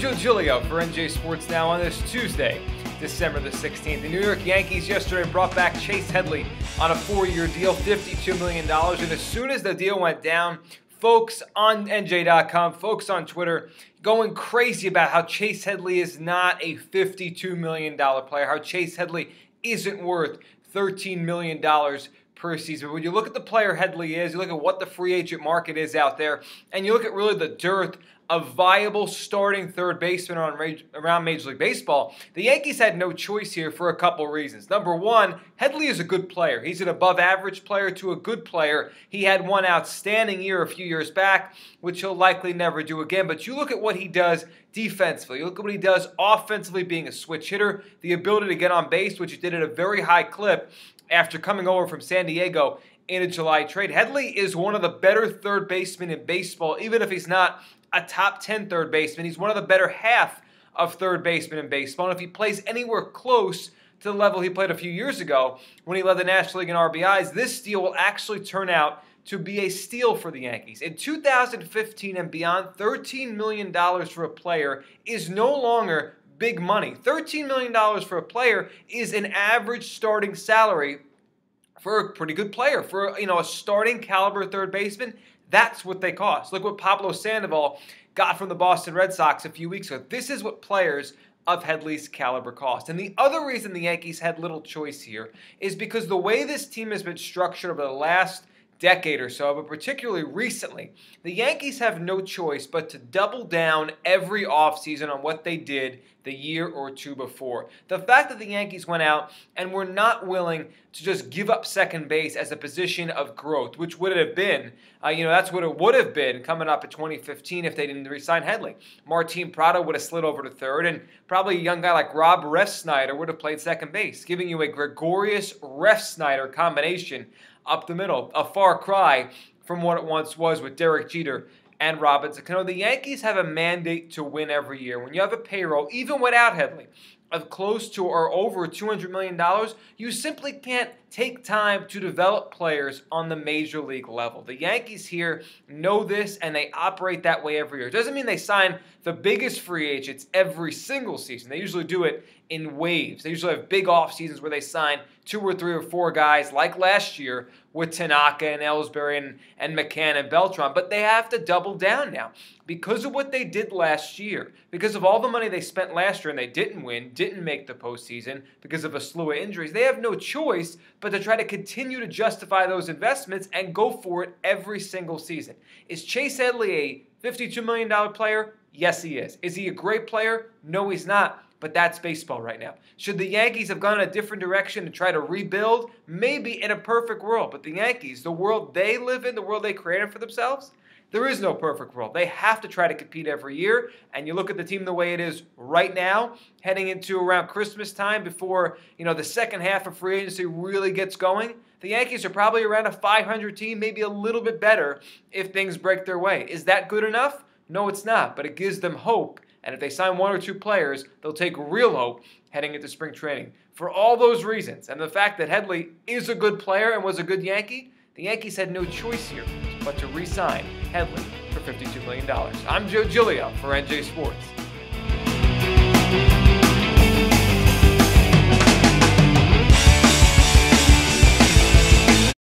Joe Giglio for NJ Sports Now on this Tuesday, December the 16th. The New York Yankees yesterday brought back Chase Headley on a 4-year deal, $52 million. And as soon as the deal went down, folks on NJ.com, folks on Twitter, going crazy about how Chase Headley is not a $52 million player, how Chase Headley isn't worth $13 million per season. But when you look at the player Headley is, you look at what the free agent market is out there, and you look at really the dearth of viable starting third baseman around Major League Baseball, the Yankees had no choice here for a couple reasons. Number one, Headley is a good player. He's an above-average player to a good player. He had one outstanding year a few years back, which he'll likely never do again. But you look at what he does defensively. You look at what he does offensively, being a switch hitter, the ability to get on base, which he did at a very high clip after coming over from San Diego in a July trade. Headley is one of the better third basemen in baseball, even if he's not a top 10 third baseman. He's one of the better half of third basemen in baseball. And if he plays anywhere close to the level he played a few years ago when he led the National League in RBIs, this deal will actually turn out to be a steal for the Yankees. In 2015 and beyond, $13 million for a player is no longer big money. $13 million for a player is an average starting salary for a pretty good player. For a starting caliber third baseman, that's what they cost. Look what Pablo Sandoval got from the Boston Red Sox a few weeks ago. This is what players of Headley's caliber cost. And the other reason the Yankees had little choice here is because the way this team has been structured over the last decade or so, but particularly recently, the Yankees have no choice but to double down every offseason on what they did the year or two before. The fact that the Yankees went out and were not willing to just give up second base as a position of growth, which would have been, that's what it would have been coming up in 2015 if they didn't re-sign Headley. Martin Prado would have slid over to third, and probably a young guy like Rob Refsnyder would have played second base, giving you a Gregorius Refsnyder combination up the middle, a far cry from what it once was with Derek Jeter and Robinson Cano. The Yankees have a mandate to win every year. When you have a payroll, even without Headley, of close to or over $200 million, you simply can't take time to develop players on the major league level. The Yankees here know this, and they operate that way every year. It doesn't mean they sign the biggest free agents every single season. They usually do it in waves. They usually have big off seasons where they sign 2 or 3 or 4 guys, like last year with Tanaka and Ellsbury and McCann and Beltran. But they have to double down now because of what they did last year, because of all the money they spent last year and they didn't win, didn't make the postseason because of a slew of injuries. They have no choice but to try to continue to justify those investments and go for it every single season. Is Chase Headley a $52 million player? Yes, he is. Is he a great player? No, he's not. But that's baseball right now. Should the Yankees have gone in a different direction to try to rebuild? Maybe in a perfect world. But the Yankees, the world they live in, the world they created for themselves, there is no perfect world. They have to try to compete every year. And you look at the team the way it is right now, heading into around Christmas time before the second half of free agency really gets going. The Yankees are probably around a 500 team, maybe a little bit better if things break their way. Is that good enough? No, it's not. But it gives them hope. And if they sign 1 or 2 players, they'll take real hope heading into spring training. For all those reasons, and the fact that Headley is a good player and was a good Yankee, the Yankees had no choice here but to re-sign Headley for $52 million. I'm Joe Giglio for NJ Sports.